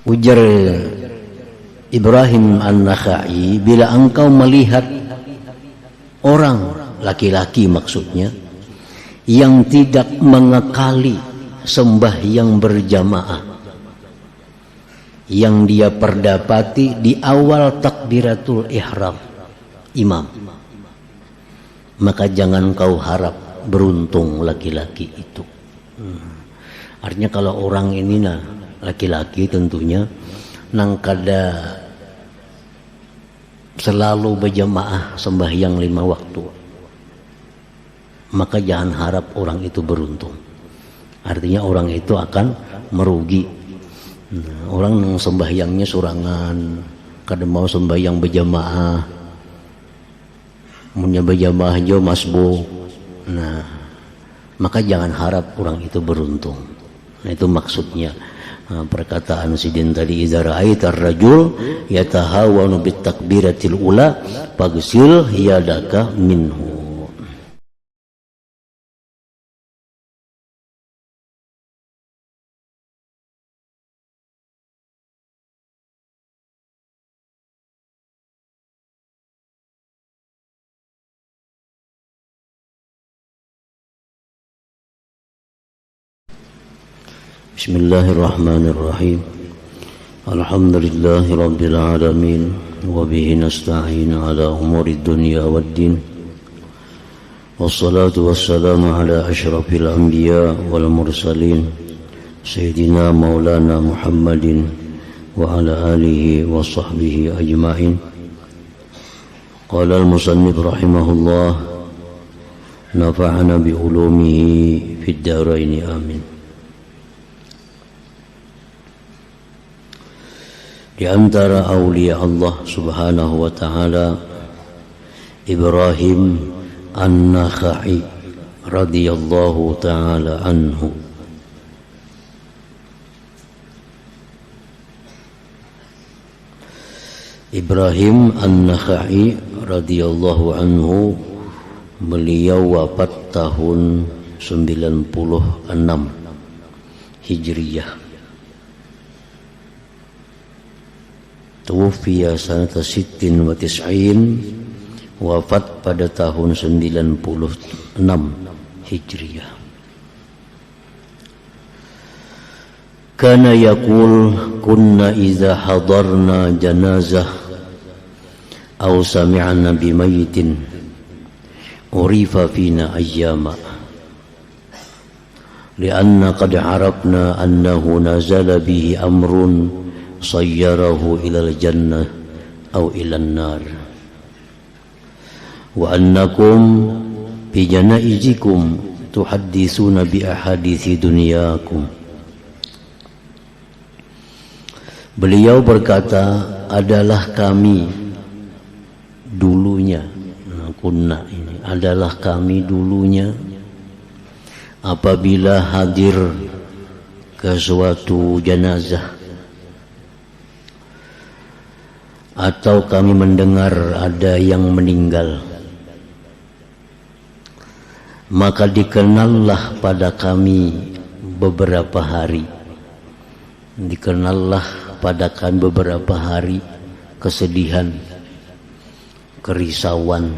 Ujar Ibrahim An-Nakha'i, bila engkau melihat orang laki-laki maksudnya yang tidak mengekali sembahyang berjamaah yang dia perdapati di awal takbiratul ihram imam, maka jangan kau harap beruntung laki-laki itu. Artinya kalau orang ini laki-laki tentunya nang kada selalu berjamaah sembahyang 5 waktu, maka jangan harap orang itu beruntung. Artinya orang itu akan merugi. Orang yang sembahyangnya surangan, kada mau sembahyang berjamaah, punya berjamaah jo masbuk. Maka jangan harap orang itu beruntung. Itu maksudnya perkataan sidin tadi, idza ra'aita ar-rajul yatahawanu bit takbiratil ula faghsil yadaka minhu. Bismillahirrahmanirrahim. Alhamdulillahi rabbil alamin wa bihi nasta'in ala umuri dunya waddin. Wassalatu wassalamu ala asyrafil anbiya wal mursalin sayyidina maulana Muhammadin wa ala alihi wa sahbihi ajma'in. Qala al-musannif rahimahullah, nafa'ana bi ulumihi fid darain amin. Di antara aulia Allah subhanahu wa ta'ala Ibrahim An-Nakha'i radhiyallahu ta'ala anhu. Ibrahim An-Nakha'i radhiyallahu anhu, beliau wafat tahun 96 Hijriyah. Tuwfiya sanata 96, wafat pada tahun 96 Hijriyah. Kana yaqul kunna idza hadarna janazah aw sami'na bimayyitin urifa fina ayyama lianna qad arafna annahu nazala bihi amrun sayyarahu ilal jannah aw ilan nar wa annakum bi janaizikum tuhadditsuna bi ahadithi dunyakum. Beliau berkata, adalah kami dulunya, kunna ini adalah kami dulunya apabila hadir ke suatu jenazah atau kami mendengar ada yang meninggal, maka dikenallah pada kami beberapa hari, kesedihan, kerisauan.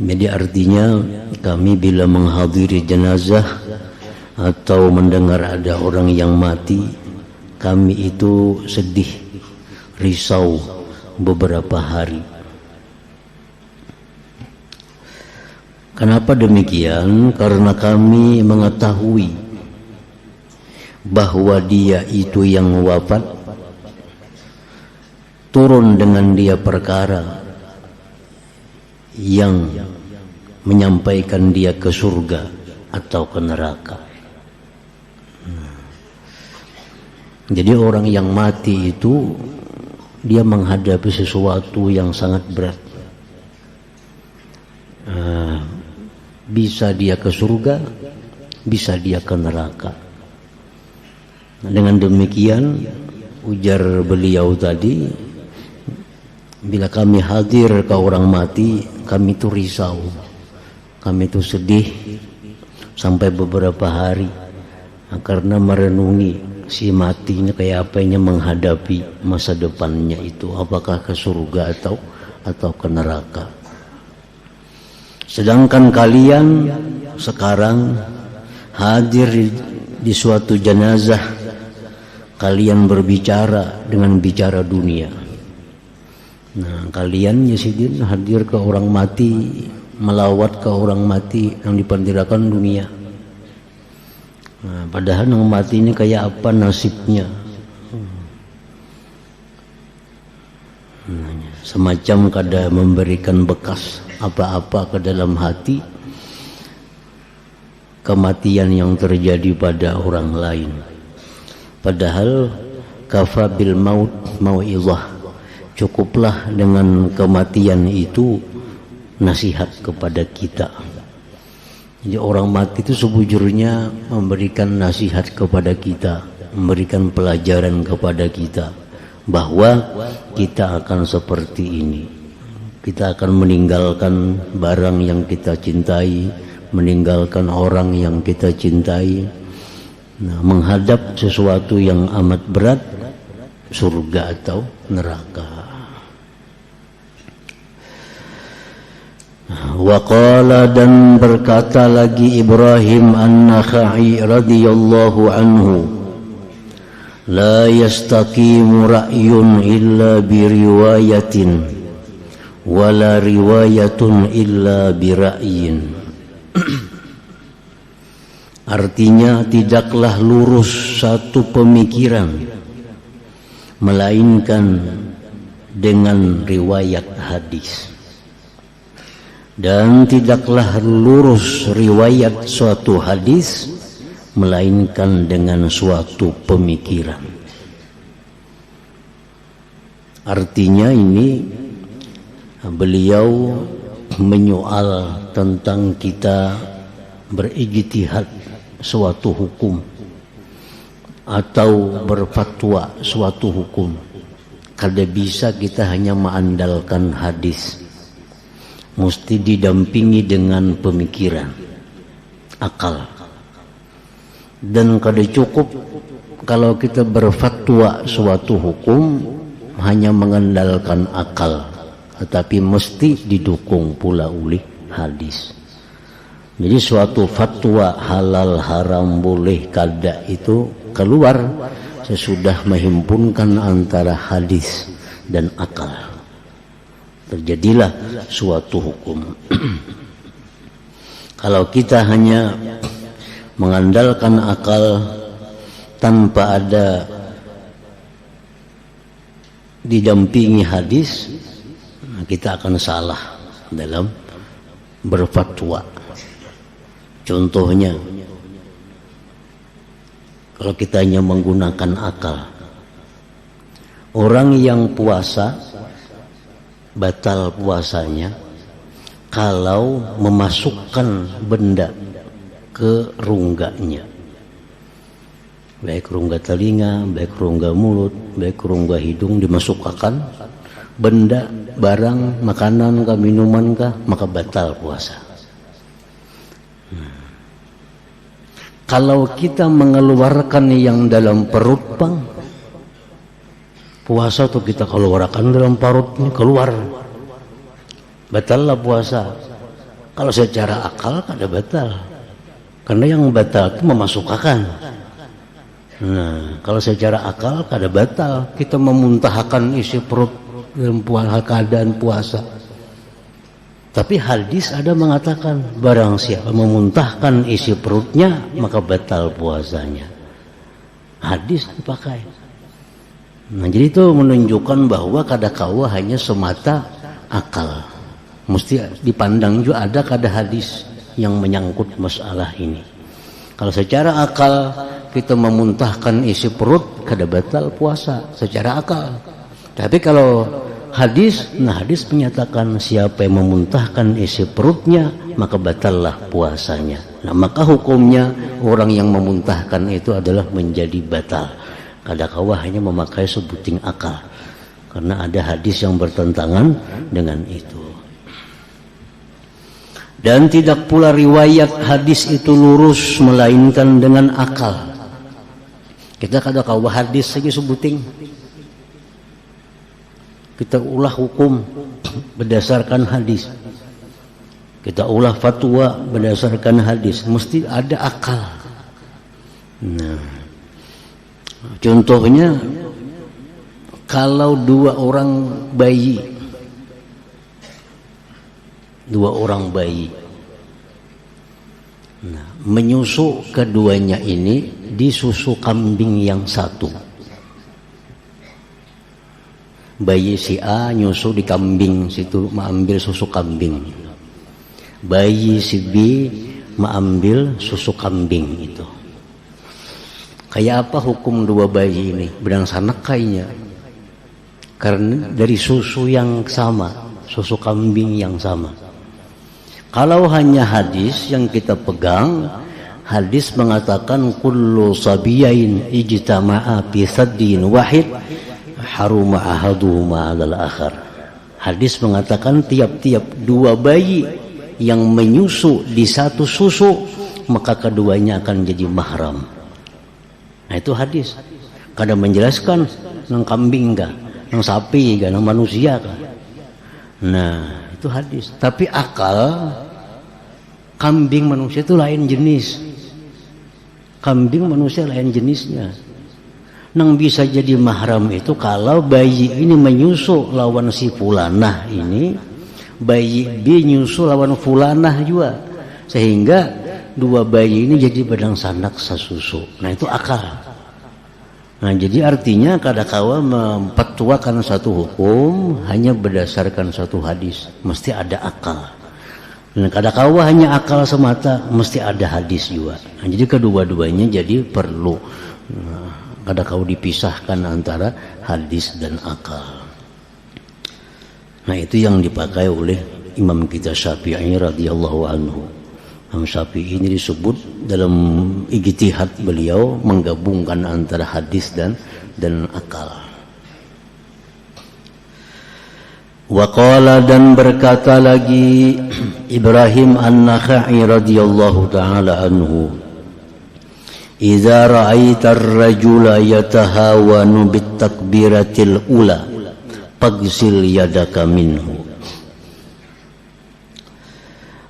Jadi artinya kami bila menghadiri jenazah atau mendengar ada orang yang mati, kami itu sedih, risau beberapa hari. Kenapa demikian? Karena kami mengetahui bahwa dia itu yang wafat turun dengan dia perkara yang menyampaikan dia ke surga atau ke neraka. Jadi orang yang mati itu dia menghadapi sesuatu yang sangat berat. Bisa dia ke surga, bisa dia ke neraka. Dengan demikian, ujar beliau tadi, bila kami hadir ke orang mati, kami itu risau, kami itu sedih sampai beberapa hari karena merenungi si mati ini kayak apanya menghadapi masa depannya itu, apakah ke surga atau ke neraka. Sedangkan kalian sekarang hadir di suatu jenazah, kalian berbicara dengan bicara dunia. Nah, kalian Yazidin hadir ke orang mati, melawat ke orang mati yang diperdirakan dunia. Nah, padahal yang mati ini kayak apa nasibnya? Semacam kada memberikan bekas apa-apa ke dalam hati kematian yang terjadi pada orang lain. Padahal kafa bil maut mau'izah, cukuplah dengan kematian itu nasihat kepada kita. Jadi orang mati itu sebujurnya memberikan nasihat kepada kita, memberikan pelajaran kepada kita bahwa kita akan seperti ini. Kita akan meninggalkan barang yang kita cintai, meninggalkan orang yang kita cintai. Nah, menghadap sesuatu yang amat berat, surga atau neraka. Waqala, dan berkata lagi Ibrahim An-Nakha'i radhiyallahu anhu, la yastaqimu ra'yun illa biriwayatin wala riwayatun illa bira'yin. Artinya tidaklah lurus satu pemikiran melainkan dengan riwayat hadis, dan tidaklah lurus riwayat suatu hadis melainkan dengan suatu pemikiran. Artinya ini beliau menyoal tentang kita berijtihad suatu hukum atau berfatwa suatu hukum. Kada bisa kita hanya mengandalkan hadis, mesti didampingi dengan pemikiran, akal. Dan kada cukup kalau kita berfatwa suatu hukum hanya mengandalkan akal, tetapi mesti didukung pula oleh hadis. Jadi suatu fatwa halal haram boleh kada itu keluar sesudah menghimpunkan antara hadis dan akal. Terjadilah suatu hukum. Kalau kita hanya mengandalkan akal tanpa ada didampingi hadis, kita akan salah dalam berfatwa. Contohnya, kalau kita hanya menggunakan akal, orang yang puasa batal puasanya kalau memasukkan benda ke rungganya, baik rongga telinga, baik rongga mulut, baik rongga hidung, dimasukkan benda, barang, makanan kah, minuman kah, maka batal puasa. Kalau kita mengeluarkan yang dalam perut, bang, puasa tuh kita keluarkan dalam perut ini, keluar, batallah puasa. Kalau secara akal kada batal, karena yang batal itu memasukkan. Nah, kalau secara akal kada batal kita memuntahkan isi perut dalam keadaan puasa. Tapi hadis ada mengatakan barang siapa memuntahkan isi perutnya maka batal puasanya. Hadis dipakai. Nah, jadi itu menunjukkan bahwa kadakawa hanya semata akal. Mesti dipandang juga ada kada hadis yang menyangkut masalah ini. Kalau secara akal kita memuntahkan isi perut kada batal puasa secara akal. Tapi kalau hadis, nah hadis menyatakan siapa yang memuntahkan isi perutnya maka batallah puasanya. Nah, maka hukumnya orang yang memuntahkan itu adalah menjadi batal. Kadakawa hanya memakai sebuting akal, karena ada hadis yang bertentangan dengan itu. Dan tidak pula riwayat hadis itu lurus melainkan dengan akal. Kita kada kawa hadis saja sebuting. Kita ulah hukum berdasarkan hadis. Kita ulah fatwa berdasarkan hadis. Mesti ada akal. Nah, contohnya kalau dua orang bayi, nah, menyusu keduanya ini di susu kambing yang satu. Bayi si A nyusu di kambing situ, mengambil susu kambing. Bayi si B mengambil susu kambing itu. Kayak apa hukum dua bayi ini? Bedang sanak kayaknya. Karena dari susu yang sama, susu kambing yang sama. Kalau hanya hadis yang kita pegang, hadis mengatakan kullu sabiyain ijtama'a fi saddin wahid haruma ahaduhuma 'alal akhar. Hadis mengatakan tiap-tiap dua bayi yang menyusu di satu susu, maka keduanya akan jadi mahram. Nah itu hadis. Kadang menjelaskan nang kambing kah, nang sapi kah, nang manusia kah. Nah itu hadis. Tapi akal, kambing manusia itu lain jenis. Kambing manusia lain jenisnya. Nang bisa jadi mahram itu kalau bayi ini menyusu lawan si fulanah ini, bayi B nyusu lawan fulanah juga, sehingga dua bayi ini jadi badang sanak sasusu. Nah itu akal. Nah jadi artinya kadakawa mempatuakan satu hukum hanya berdasarkan satu hadis, mesti ada akal. Dan kadakawa hanya akal semata, mesti ada hadis juga. Nah, jadi kedua-duanya jadi perlu. Kadakawa dipisahkan antara hadis dan akal. Nah itu yang dipakai oleh Imam kita Syafi'i radhiyallahu anhu. Imam Syafi'i ini disebut dalam ijtihad beliau menggabungkan antara hadis dan akal. Waqala dan berkata lagi Ibrahim An-Nakha'i radhiyallahu taala anhu, "Idza ra'aita ar-rajula yatahawanu bit-takbiratil ula, faghsil yadaka minhu."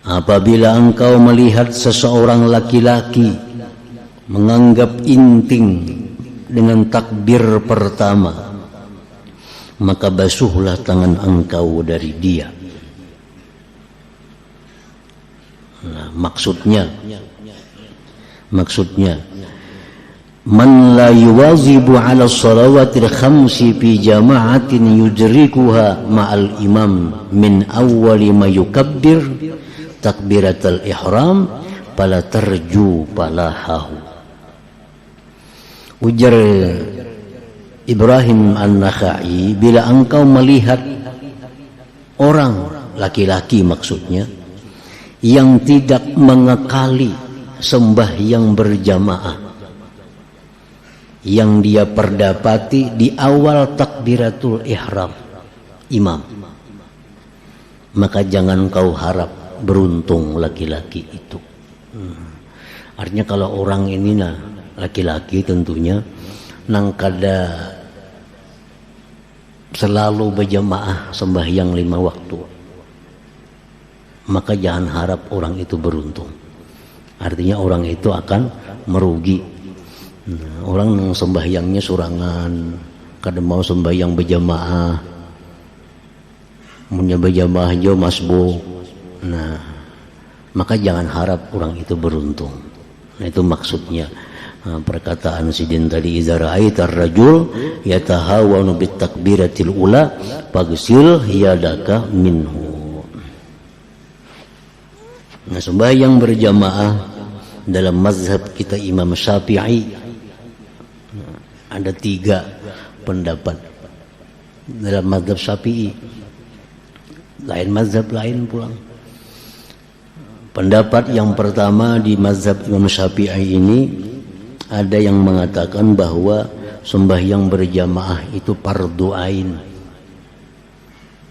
Apabila engkau melihat seseorang laki-laki menganggap inting dengan takbir pertama, maka basuhlah tangan engkau dari dia. Nah, maksudnya man la yuwazibu ala salawatil khamsi fi jama'atin yudrikuha ma'al imam min awwali ma yukabbir takbiratul ihram pala terju palahahu. Ujar Ibrahim An-Nakha'i, bila engkau melihat orang laki-laki maksudnya yang tidak mengekali sembahyang berjamaah yang dia perdapati di awal takbiratul ihram imam, maka jangan kau harap beruntung laki-laki itu. Artinya kalau orang ini laki-laki tentunya nang kada selalu berjamaah sembahyang 5 waktu, maka jangan harap orang itu beruntung. Artinya orang itu akan merugi. Orang yang sembahyangnya surangan, kada mau sembahyang berjamaah, punya berjamaah jo masbuk. Nah, maka jangan harap orang itu beruntung. Nah itu maksudnya perkataan sidin tadi, idza ra'aita ar-rajul yatahawanu bit takbiratil ula faghsil yadaka minhu. Nah, sembahyang berjamaah dalam mazhab kita Imam Syafi'i ada 3 pendapat dalam mazhab Syafi'i. Lain mazhab lain pulang. Pendapat yang pertama di mazhab Imam Syafi'i ini ada yang mengatakan bahwa sembahyang berjamaah itu fardu ain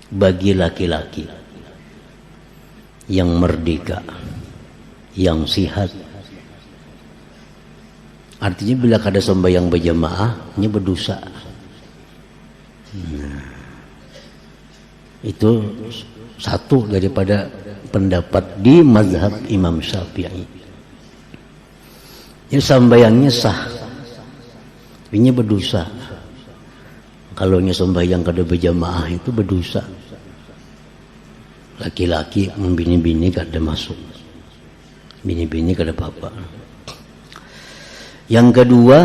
bagi laki-laki yang merdeka, yang sihat. Artinya bila kada sembahyang berjamaah, nya berdosa. Nah, itu satu daripada pendapat di mazhab Imam Syafi'i. Ya sembahyangnya sah, ini berdosa. Kalau nya sembahyang kada berjamaah itu berdosa. Laki-laki membini-bini kada masuk, bini-bini kada apa-apa. Yang kedua,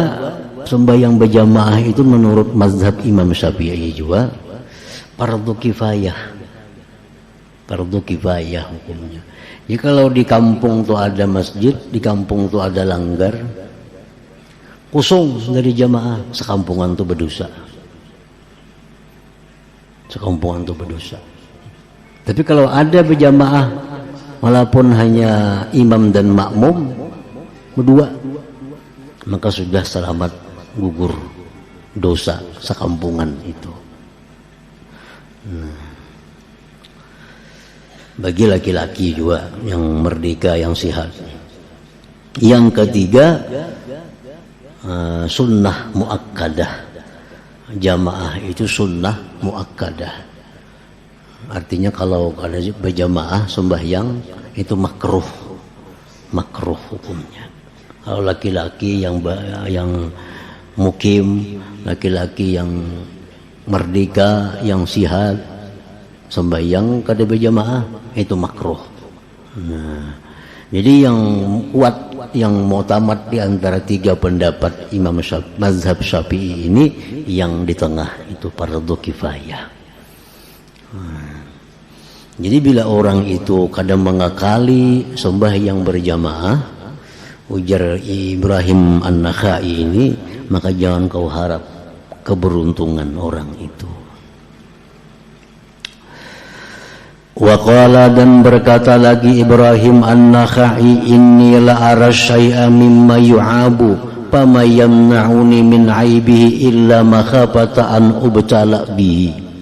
sembahyang berjamaah itu menurut mazhab Imam Syafi'i juga fardu kifayah. Fardu kifayah hukumnya. Jadi kalau di kampung tuh ada masjid, di kampung tuh ada langgar, kosong dari jamaah, sekampungan tuh berdosa. Sekampungan tuh berdosa. Tapi kalau ada berjamaah, walaupun hanya imam dan makmum berdua, maka sudah selamat gugur dosa sekampungan itu. Bagi laki-laki juga yang merdeka, yang sehat. Yang ketiga, sunnah muakkadah. Jamaah itu sunnah muakkadah. Artinya kalau ada berjamaah sembahyang itu makruh hukumnya. Kalau laki-laki yang mukim, laki-laki yang merdeka, yang sehat, sembahyang kada berjamaah itu makruh. Nah, jadi yang kuat, yang mutamat di antara tiga pendapat Imam mazhab Syafi'i ini yang di tengah itu fardu kifayah. Jadi bila orang itu kadang mengakali sembahyang berjamaah, ujar Ibrahim An-Nakhai ini, maka jangan kau harap keberuntungan orang itu. Wa qala, dan berkata lagi Ibrahim An-Nakhai, inni la ara syai'a mimma yu'abu fama yamna'uni min 'aibihi illa makhafata an ubtala bihi.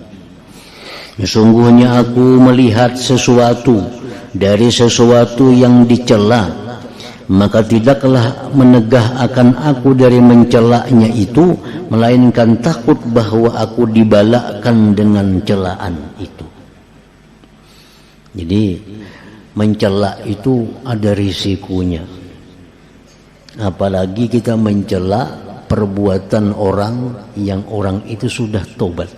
Sesungguhnya aku melihat sesuatu dari sesuatu yang dicela, maka tidaklah menegah akan aku dari mencelaknya itu, melainkan takut bahwa aku dibalakkan dengan celaan itu. Jadi mencela itu ada risikonya. Apalagi kita mencela perbuatan orang yang orang itu sudah tobat.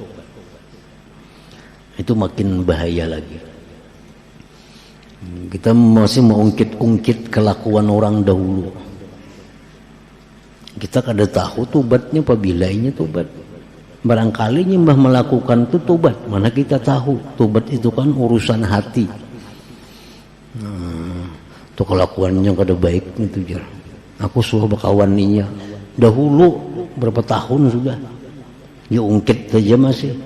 Itu makin bahaya lagi. Kita masih mengungkit-ungkit kelakuan orang dahulu. Kita kada tahu tobatnya apabila ini tobat. Barangkali nyembah melakukan itu tobat, mana kita tahu. Tobat itu kan urusan hati. Itu kelakuannya kada baik itu jar. Aku suruh berkawan ninya dahulu berapa tahun sudah. Ya ungkit saja masih.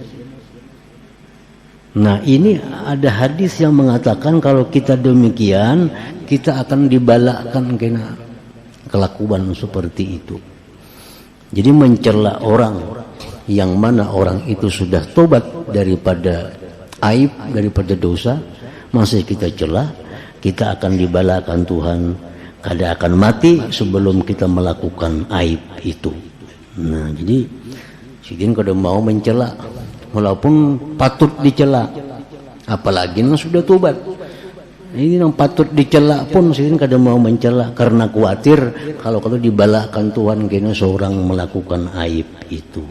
Nah, ini ada hadis yang mengatakan kalau kita demikian, kita akan dibalakkan kena kelakuan seperti itu. Jadi mencela orang yang mana orang itu sudah tobat daripada aib, daripada dosa, masih kita cela, kita akan dibalakkan Tuhan, kada akan mati sebelum kita melakukan aib itu. Nah, jadi sidin kada mau mencela, walaupun patut dicela, apalagi yang sudah tobat. Ini yang patut dicela pun sidin kada mau mencela karena khawatir kalau dibalakkan Tuhan kena seorang melakukan aib itu.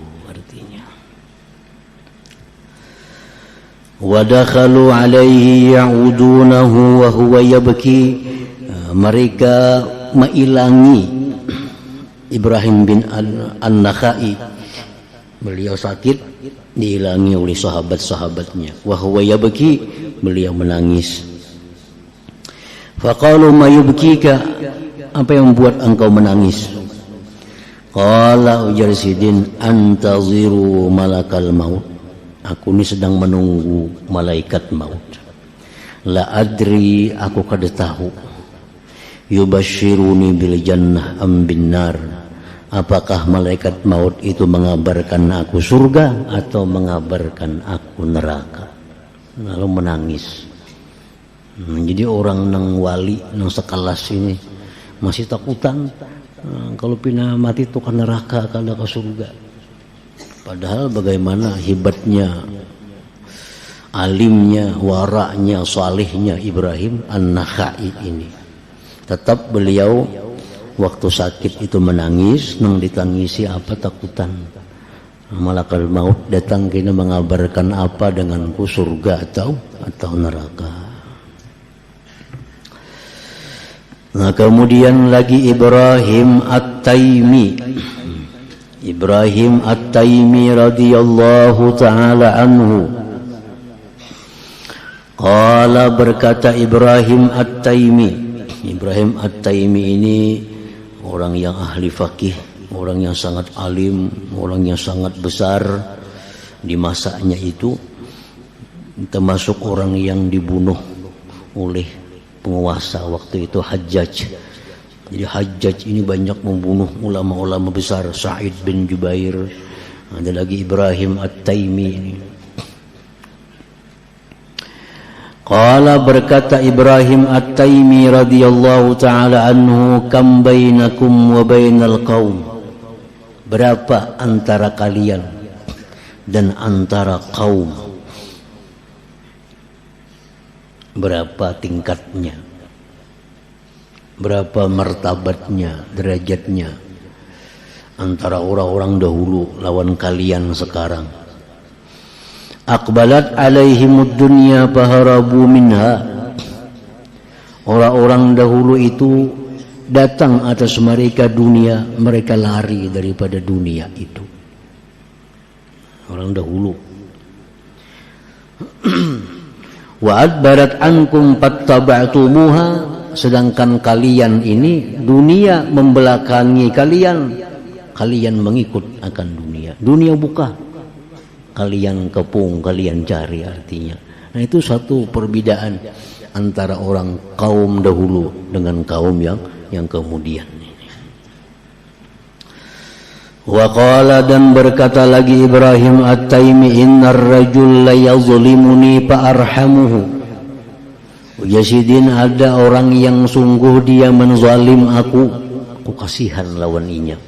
Wadakhalu alaihi ya'udunahu wa huwa yabki. Mereka mailangi Ibrahim bin An-Nakhai, beliau sakit, diilangi oleh sahabat-sahabatnya. Wa huwa yabki, beliau menangis. Faqalu ma yubkika, apa yang membuat engkau menangis? Qala, ujar sidin, antaziru malakal maut. Aku ini sedang menunggu malaikat maut. La adri, aku kada tahu. Yubashiruni bil jannah am bin nar. Apakah malaikat maut itu mengabarkan aku surga atau mengabarkan aku neraka? Lalu menangis. Jadi orang nang wali nang sekelas ini masih takutan kalau pina mati itu ke neraka kalau ke surga. Padahal bagaimana hebatnya, alimnya, waraknya, salihnya Ibrahim An-Nakhai ini. Tetap beliau waktu sakit itu menangis, nang ditangisi apa takutan. Malakal maut datang kini mengabarkan apa denganku, surga atau neraka. Nah kemudian lagi Ibrahim At-Taimi. Ibrahim At-Taimi radhiyallahu ta'ala anhu. Qala berkata Ibrahim At-Taimi. Ibrahim At-Taimi ini orang yang ahli fakih, orang yang sangat alim, orang yang sangat besar di masanya itu, termasuk orang yang dibunuh oleh penguasa waktu itu Hajjaj. Jadi Hajjaj ini banyak membunuh ulama-ulama besar, Sa'id bin Jubair, ada lagi Ibrahim At-Taimi ini. Qala berkata Ibrahim At-Taimi radhiyallahu ta'ala anhu, kam bainakum wa bainal qaum, berapa antara kalian dan antara kaum, berapa tingkatnya, berapa martabatnya, derajatnya antara orang-orang dahulu lawan kalian sekarang. Aqbalat alaihimud dunya faharabu minha, orang-orang dahulu itu datang atas mereka dunia, mereka lari daripada dunia itu. Orang dahulu. Wa adbarat ankum fattaba'tumuha, sedangkan kalian ini dunia membelakangi kalian, kalian mengikut akan dunia. Dunia buka, kalian kepung, kalian cari artinya. Nah itu satu perbedaan antara orang kaum dahulu dengan kaum yang kemudian ini. Wa qala, dan berkata lagi Ibrahim At-Taimi, innar rajul la yazlimuni fa arhamuhu. Yasidin, ada orang yang sungguh dia menzalim aku kasihan lawan inya.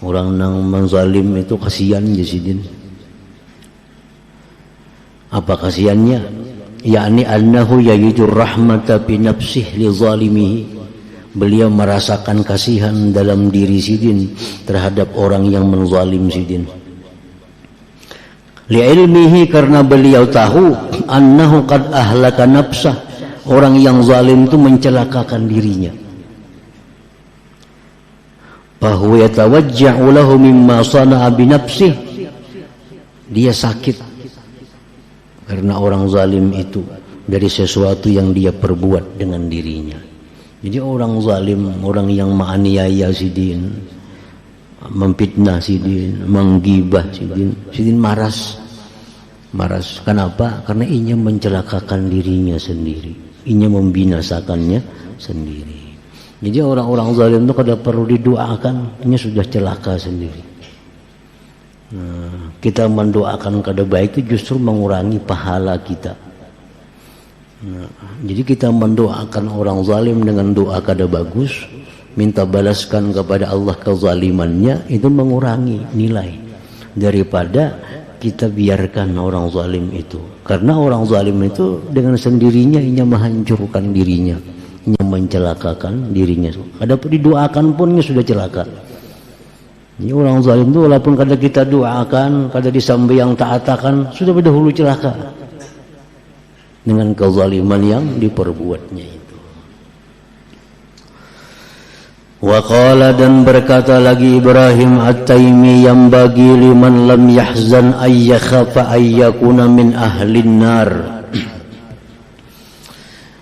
Orang yang menzalim itu kasihan Yasidin. Apa kasihannya? Yakni annahu yajidur rahmata bi nafsihi li zalimihi. Beliau merasakan kasihan dalam diri Sidin terhadap orang yang menzalim Sidin. Li'ilmihi, karena beliau tahu annahu qad ahlaka nafsah, orang yang zalim itu mencelakakan dirinya. Bahwa yatawajja'u lahu mimma sana'a bi nafsihi, dia sakit karena orang zalim itu dari sesuatu yang dia perbuat dengan dirinya. Jadi orang zalim, orang yang menganiaya Sidin, memfitnah Sidin, menggibah Sidin maras. Kenapa? Karena inya mencelakakan dirinya sendiri, inya membinasakannya sendiri. Jadi orang-orang zalim itu kada perlu didoakan, inya sudah celaka sendiri. Nah, kita mendoakan kada baik itu justru mengurangi pahala kita. Nah, jadi kita mendoakan orang zalim dengan doa kada bagus, minta balaskan kepada Allah kezalimannya, itu mengurangi nilai daripada kita biarkan orang zalim itu. Karena orang zalim itu dengan sendirinya inya menghancurkan dirinya, inya mencelakakan dirinya. Ada didoakan pun sudah celaka. Ini orang zalim itu walaupun kada kita doakan, kada disambayang taatakan, sudah berdahulu celaka dengan kezaliman yang diperbuatnya itu. Wa qala, dan berkata lagi Ibrahim At-Taimi, yang bagi liman lam yahzan ayyakhafa ayyakuna min ahlin nar.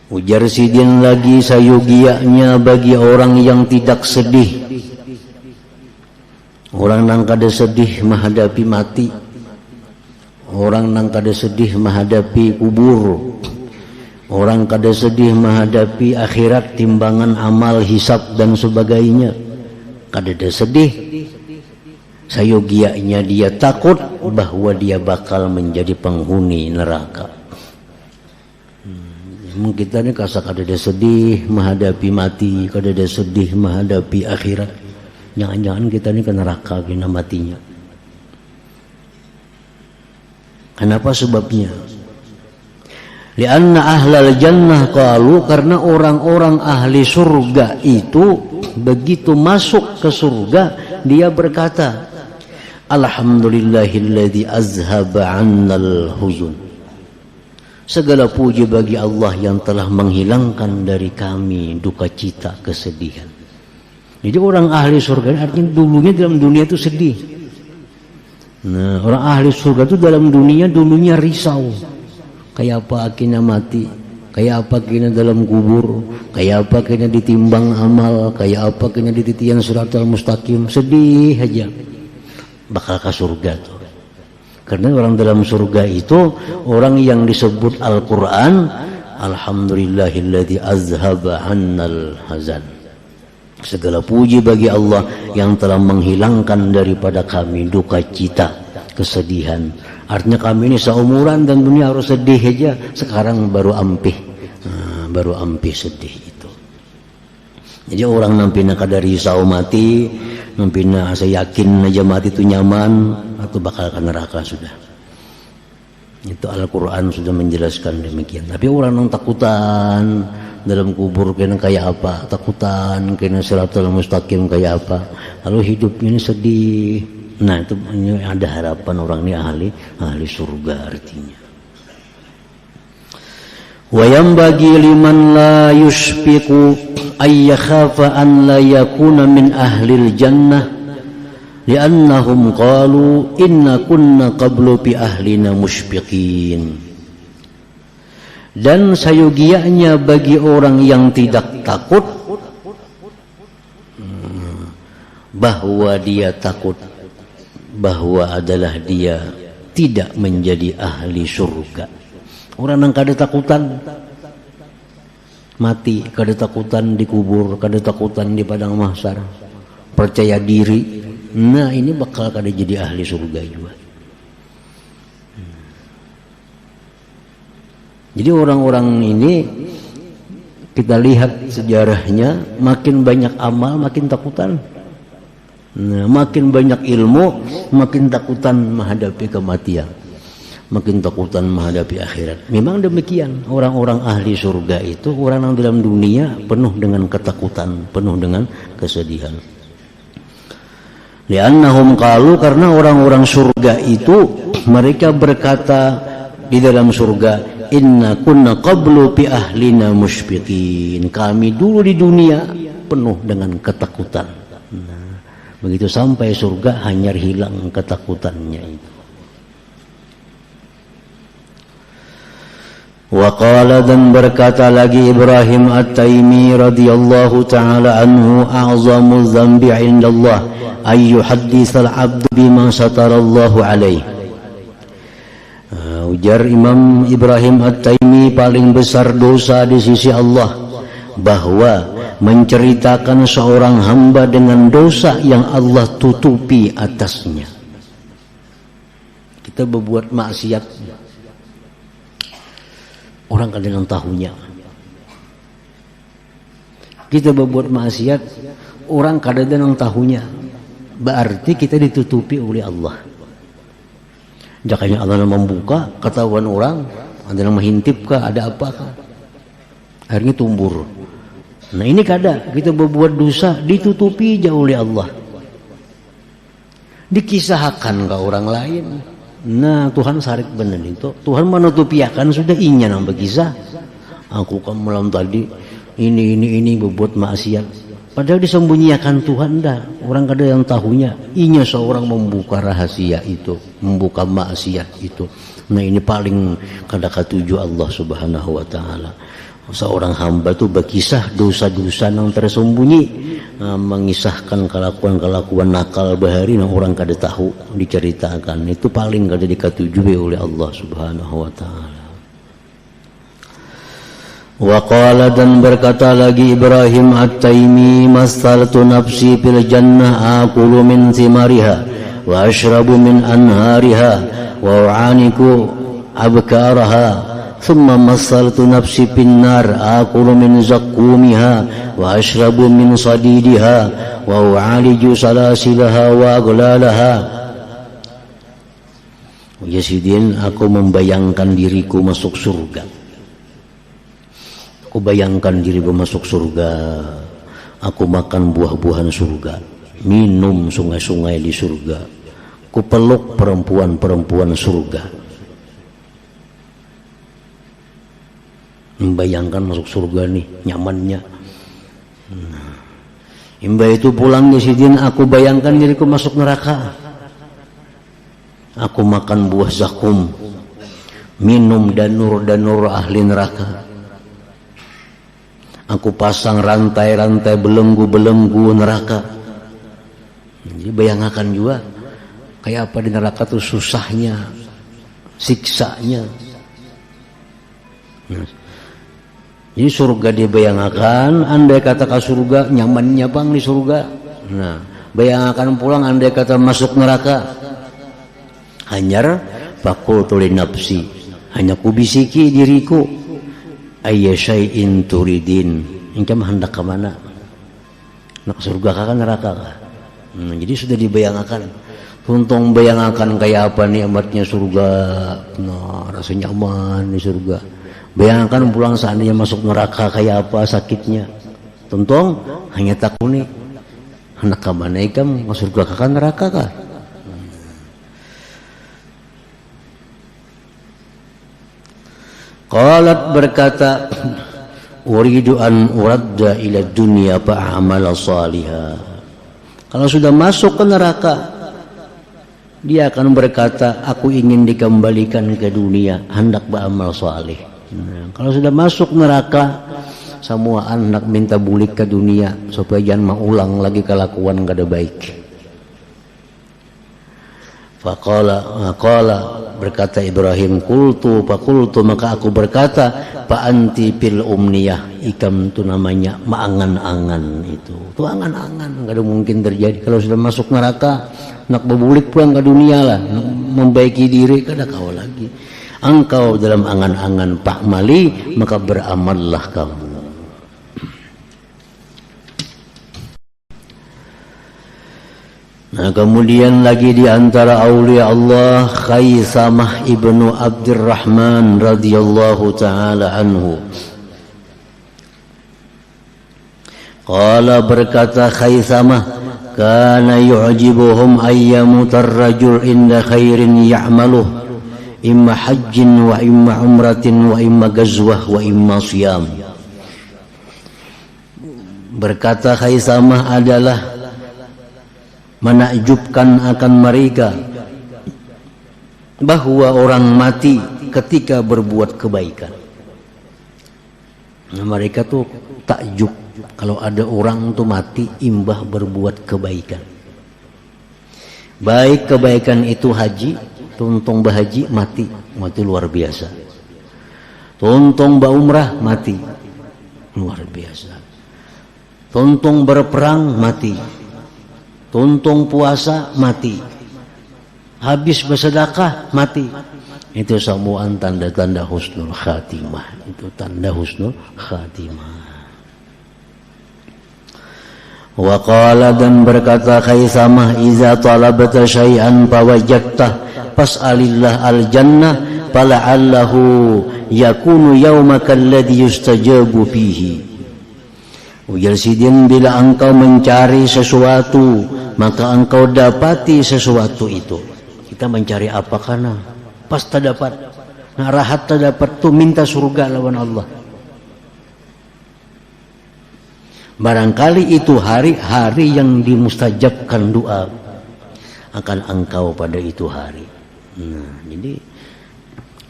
Ujar Sidin lagi, sayugianya bagi orang yang tidak sedih, orang yang kada sedih menghadapi mati, orang yang kada sedih menghadapi kubur, orang kada sedih menghadapi akhirat, timbangan amal, hisab dan sebagainya. Kada ada sedih. Sayogianya dia takut bahwa dia bakal menjadi penghuni neraka. kita ni kasak ada sedih menghadapi mati, kada ada sedih menghadapi akhirat. Jangan-jangan kita ni ke neraka kena matinya. Kenapa sebabnya? Lianna ahlal jannah qalu, karena orang-orang ahli surga itu begitu masuk ke surga dia berkata, alhamdulillahilladzi azhaba 'annal huzun. Segala puji bagi Allah yang telah menghilangkan dari kami duka cita, kesedihan. Jadi orang ahli surga artinya dulunya dalam dunia itu sedih. Nah, orang ahli surga itu dalam dunia dulunya risau. Kayak apa akhirnya mati, kayak apa akhirnya dalam kubur, kayak apa akhirnya ditimbang amal, kayak apa akhirnya dititian siratal mustaqim, sedih aja. Bakal ke surga tuh. Karena orang dalam surga itu orang yang disebut Al-Quran, alhamdulillahilladzi azhaba 'annal hazan. Segala puji bagi Allah yang telah menghilangkan daripada kami duka cita, kesedihan. Artinya kami ini seumuran dan dunia harus sedih aja, sekarang baru ampih, baru ampih sedih itu. Jadi orang nampina kada risau mati, nampina saya yakin aja mati itu nyaman atau bakal ke neraka sudah. Itu Al-Quran sudah menjelaskan demikian. Tapi orang yang takutan dalam kubur kena kayak apa, takutan kena siratal mustaqim kayak apa, lalu hidupnya ini sedih. Nah itu ada harapan orang ini ahli surga artinya. Wa yanbaghi liman la yushfiqu ay yakhafa an la yakuna min ahlil jannah li'annahum qalu inna kunna qablu bi ahlina mushfiqin. Dan sayogianya bagi orang yang tidak takut bahwa dia takut bahwa adalah dia tidak menjadi ahli surga. Orang yang kada takutan mati, kada takutan dikubur, kada takutan di padang mahsyar, percaya diri, nah ini bakal kada jadi ahli surga juga. Jadi orang-orang ini kita lihat sejarahnya, makin banyak amal makin takutan. Nah, makin banyak ilmu makin takutan menghadapi kematian, makin takutan menghadapi akhirat. Memang demikian orang-orang ahli surga itu, orang yang dalam dunia penuh dengan ketakutan, penuh dengan kesedihan. Li'annahum qalu, karena orang-orang surga itu mereka berkata di dalam surga, inna kunna qablu bi ahlina musyfiqin. Kami dulu di dunia penuh dengan ketakutan. Nah, begitu sampai surga hanya hilang ketakutannya itu. Wa qala, dan berkata lagi Ibrahim At-Taimi radhiyallahu taala anhu, a'zamu dzambi 'indallah ay yuhadditsal 'abdu bima satarallahu alaihi. Ujar Imam Ibrahim At-Taimi, paling besar dosa di sisi Allah bahwa menceritakan seorang hamba dengan dosa yang Allah tutupi atasnya. Kita berbuat maksiat, orang kadang tahunya. Kita berbuat maksiat, orang kadang tahunya. Berarti kita ditutupi oleh Allah. Jakanya Allah membuka, ketahuan orang, ada yang mengintip kah, ada apa kah, akhirnya tumbur. Nah ini kada, kita berbuat dosa ditutupi jauh oleh Allah, dikisahkan ke orang lain. Nah Tuhan sarik benar itu, Tuhan menutupi akan sudah inya nang berkisah. Aku kan malam tadi ini berbuat maksiat. Padahal disembunyikan Tuhan dah. Orang kada yang tahunya. Inya seorang membuka rahasia itu, membuka maksiat itu. Nah ini paling kada ketujuh Allah Subhanahu wa taala. Seorang hamba itu berkisah dosa-dosa yang tersembunyi, mengisahkan kelakuan-kelakuan nakal bahari yang orang kada tahu, diceritakan. Itu paling kada diketujuhi oleh Allah Subhanahu wa taala. Wa qala, dan berkata lagi Ibrahim At-Taimi, mastaltu nafsi fil jannah aqulu min thimariha wa ashrabu min anhariha wa u'aniku abkaraha thumma masaltu nafsi pinnar akulu min zakumiha wa ashrabu min sadidiha wa u'aliju salasilaha wa aghlalaha. Yazidin, aku membayangkan diriku masuk surga. Aku bayangkan diriku masuk surga. Aku makan buah-buahan surga, minum sungai-sungai di surga, ku peluk perempuan-perempuan surga. Membayangkan masuk surga nih, nyamannya. Imba itu pulang di sidin, aku bayangkan diriku masuk neraka. Aku makan buah zakum, minum danur-danur ahli neraka. Aku pasang rantai-rantai belenggu-belenggu neraka. Jadi bayangkan juga kayak apa di neraka tuh susahnya, siksanya. Jadi surga dibayangkan, andai kata ke surga, nyamannya bang di surga. Nah, bayangkan pulang andai kata masuk neraka. Hanyar fakultu li nafsi, hanya kubisiki diriku, ayya syai'in turidin, engkau hendak ke mana? Nak surga kah neraka kah? Jadi sudah dibayangkan. Tuntung bayangkan kayak apa nikmatnya surga. Nah, rasa nyaman di surga. Bayangkan pulang seandainya masuk neraka kayak apa sakitnya. Tuntung hanya takuni hendak ke mana ikam, masuk surga kah neraka kah? Qalat berkata, uridu an uradda ila dunya fa'amala salihah. Kalau sudah masuk ke neraka, dia akan berkata, aku ingin dikembalikan ke dunia, hendak beramal saleh. Nah, kalau sudah masuk neraka, semua anak minta bulik ke dunia supaya jangan mengulang lagi kelakuan kada baik. Faqala berkata Ibrahim, qultu faqultu, maka aku berkata, fa anti fil umniyah, ikam itu namanya maangan-angan itu. Itu angan-angan, enggak ada mungkin terjadi. Kalau sudah masuk neraka, nak berbulik pulang ke dunia lah, nak membaiki diri kada kau lagi. Engkau dalam angan-angan Pak Mali, maka beramallah kamu. Nah, kemudian lagi di antara aulia Allah Khaisamah ibnu Abdurrahman radhiyallahu taala anhu. Qala berkata Khaisamah, kana yu'jibuhum ayyamutar rajul inda khairin ya'maluh, imma hajjin wa imma umratin wa imma gazwah wa imma siyam. Berkata Khaisamah adalah menakjubkan akan mereka bahwa orang mati ketika berbuat kebaikan. Nah, mereka tuh takjub kalau ada orang tuh mati imbah berbuat kebaikan. Baik kebaikan itu haji, tuntung bahaji mati, mati luar biasa. Tuntung baumrah mati, luar biasa. Tuntung berperang mati. Tuntung puasa mati, habis bersedekah mati. Itu semua tanda-tanda husnul khatimah. Itu tanda husnul khatimah. Wa qala, dan berkata Khaisamah, iza talabta syai'an fawajadtah fas'alillah al-jannah fala'allahu yakunu yawmaka alladhi yustajabu fihi. Ujar sidin, bila engkau mencari sesuatu, maka engkau dapati sesuatu itu. Kita mencari apa karena pas tak dapat. Nah, rahat tak dapat tuh minta surga lawan Allah. Barangkali itu hari-hari yang dimustajabkan doa akan engkau pada itu hari. Nah, jadi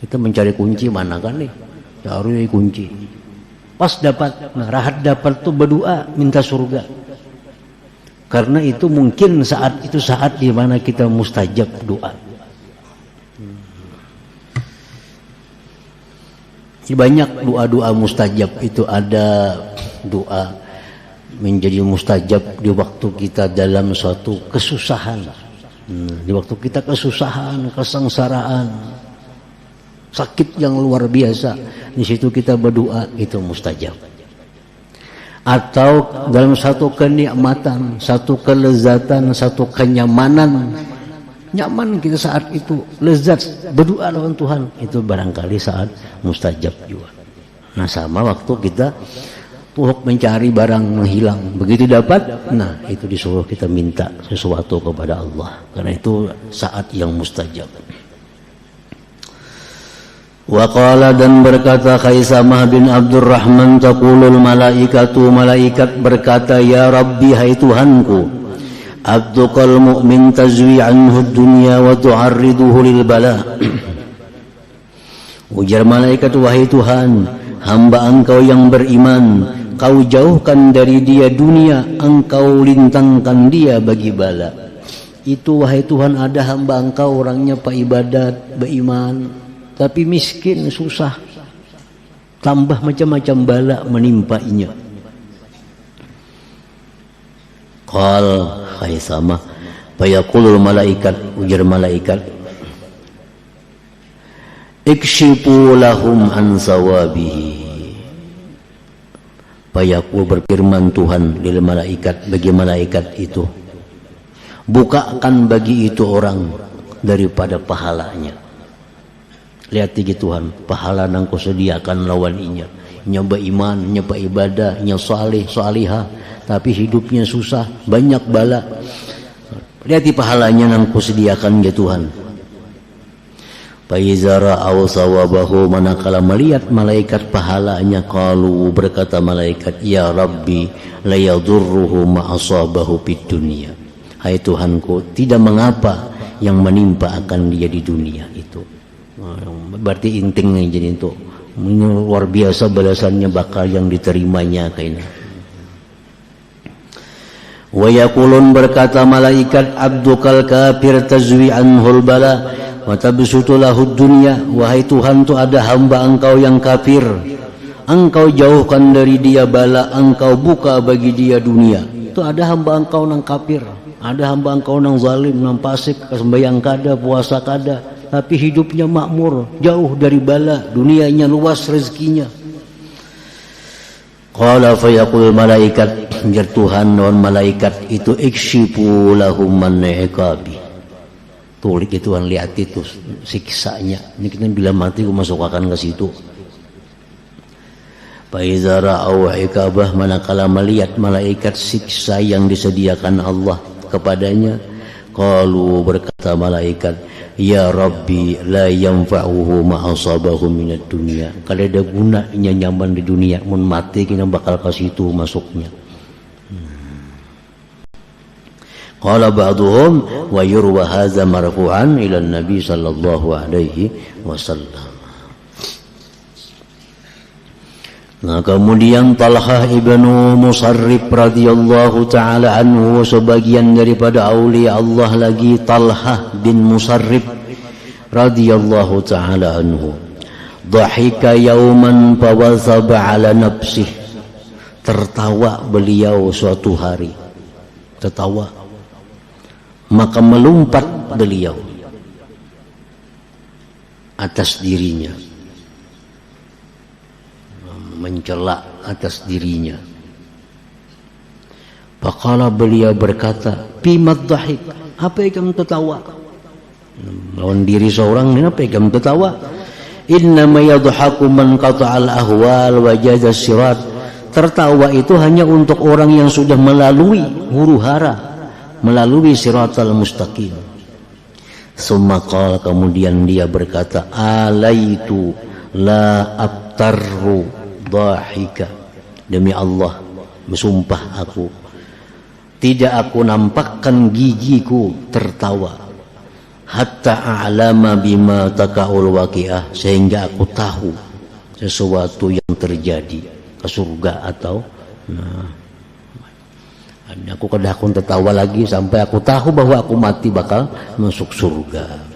kita mencari kunci mana kan nih? Cari kunci. Pas dapat, nah rahat dapat tuh berdoa minta surga. Karena itu mungkin saat itu saat di mana kita mustajab doa. Banyak doa-doa mustajab itu, ada doa menjadi mustajab di waktu kita dalam suatu kesusahan. Di waktu kita kesusahan, kesengsaraan, sakit yang luar biasa, di situ kita berdoa, itu mustajab. Atau dalam satu kenikmatan, satu kelezatan, satu kenyamanan, nyaman kita saat itu, lezat berdoa lawan Tuhan, itu barangkali saat mustajab juga. Nah sama waktu kita mencari barang menghilang, begitu dapat, nah itu disuruh kita minta sesuatu kepada Allah, karena itu saat yang mustajab. Wa qala, dan berkata Khaisamah bin Abdurrahman, taqulul malaikatu, malaikat berkata, ya Rabbi, hai Tuhanku, abdukal mu'min tazwi anhu dunya wa tu'arriduhu lil bala. Ujar malaikat, wahai Tuhan, hamba engkau yang beriman, kau jauhkan dari dia dunia, engkau lintangkan dia bagi bala. Itu wahai Tuhan, ada hamba engkau orangnya pak ibadat, beriman, tapi miskin, susah, tambah macam-macam bala menimpainya. Qal Khaisamah, fayaqulul malaikat, ujar malaikat, ikshifu lahum an sawabihi. Fayaqul, berfirman Tuhan lil malaikat, bagi malaikat itu, bukakan bagi itu orang daripada pahalanya. Lihat tinggi Tuhan, pahala nang kau sediakan lawan inya, nyoba iman, nyoba ibadah, nyoba salih, salihah, tapi hidupnya susah, banyak bala. Lihat pahalanya nang kau sediakan ya Tuhan. Faizara aw sawabahu, manakala melihat malaikat pahalanya, qalu, berkata malaikat, ya Rabbi, la yadurruhu ma asabahu fid dunya. Hai Tuhanku, tidak mengapa yang menimpa akan dia di dunia itu. Berarti intingnya jadi itu luar biasa balasannya bakal yang diterimanya kayaknya. Wa yaqulun, berkata malaikat, abdukal kafir tazwi anhul bala wa tabsutu lahu dunya. Wahai Tuhan, tu ada hamba engkau yang kafir, engkau jauhkan dari dia bala, engkau buka bagi dia dunia. Itu ada hamba engkau nang kafir, ada hamba engkau nang zalim, nang fasik, sembahyang kada, puasa kada, tapi hidupnya makmur, jauh dari bala, dunianya luas rezekinya. Qala fayaqul malaikat, jar Tuhan non malaikat itu, ikshifu lahum man iqabi. Tulis itu Tuhan, lihat itu siksanya. Ini kita bila mati aku masukkan ke situ. Fa iza ra'au iqabah, manakala melihat malaikat siksa yang disediakan Allah kepadanya, qalu, berkata malaikat, ya Rabbi, la yanfa'uhu ma asabahu minad dunya. Kalau ada gunanya nyaman di dunia, mun mati kita bakal ke situ masuknya. Qala ba'duhum wa yurwa hadza marfu'an ila Nabi sallallahu alaihi wasallam. Nah, kemudian Talhah ibnu Musarrif radhiyallahu taala anhu, sebagian daripada aulia Allah lagi, Talhah bin Musarrif radhiyallahu taala anhu, dhahika yauman fawazaba ala nafsih, tertawa beliau suatu hari, tertawa, maka melompat beliau atas dirinya, mencela atas dirinya. Faqala, beliau berkata, bimad dhahik, apa yang kamu tertawa? Lawan diri seorang, apa yang kamu tertawa? Innama yadhaku man qata'al ahwal wa jaza sirat. Tertawa itu hanya untuk orang yang sudah melalui huru hara, melalui siratal mustaqim. Summa qala, kemudian dia berkata, alaitu la abtarru dhahika, demi Allah bersumpah aku, tidak aku nampakkan gigiku tertawa, hatta a'lama bima taqa'ul waqi'ah, sehingga aku tahu sesuatu yang terjadi ke surga atau aku kedahkun tertawa lagi sampai aku tahu bahwa aku mati bakal masuk surga.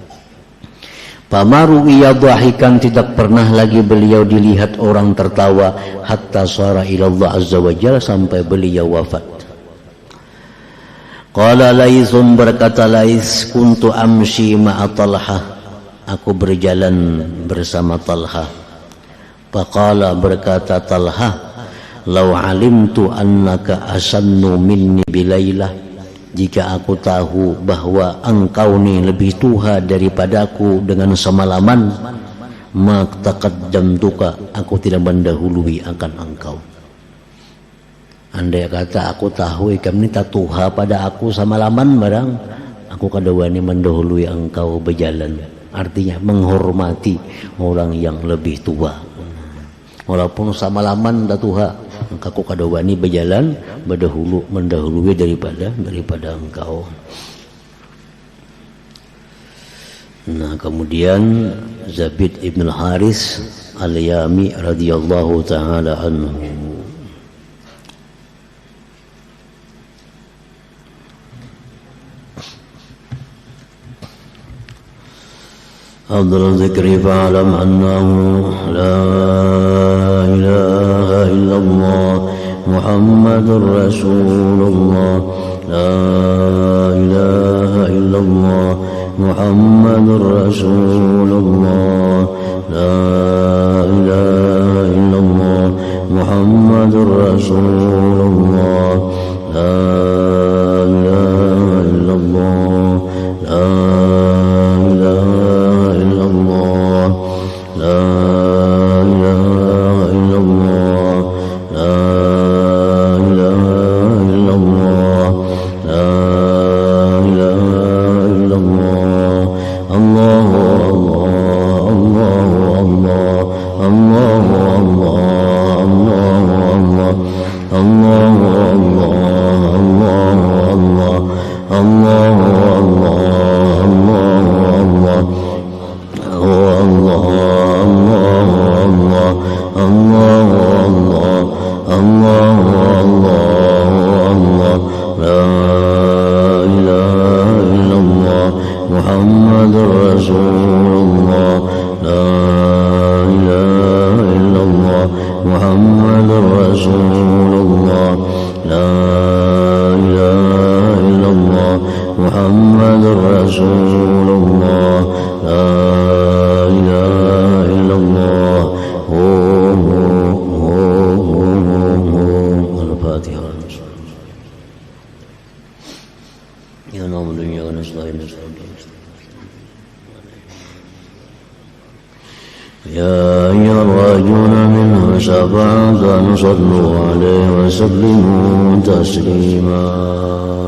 Pamaru iya dhahikan, tidak pernah lagi beliau dilihat orang tertawa, hatta sara ilallah azza wa jalla, sampai beliau wafat. Qala Laithun, berkata Laits, kuntu amshi ma'a Talhah, aku berjalan bersama Talha. Faqala, berkata Talha, "Lau alimtu annaka asannu minni bilailah." Jika aku tahu bahwa engkau ni lebih tua daripadaku dengan semalaman, maka taqaddamtuka, aku tidak mendahului akan engkau. Andai kata aku tahu ikam ni tak tuha pada aku semalaman barang, aku kadawani mendahului engkau berjalan. Artinya menghormati orang yang lebih tua. Walaupun semalaman tak tuha, aku kadawani berjalan mendahului daripada engkau. Nah, kemudian Zabid ibn Haris al-Yami radhiyallahu taala anhu. أفضل الذكر فاعلم أنه لا إله إلا الله محمد رسول الله لا إله إلا الله محمد رسول الله لا إله إلا الله محمد رسول الله لا إله إلا الله لا يا أيها الراجون منه شفاعة صلوا عليه وسلموا تسليما.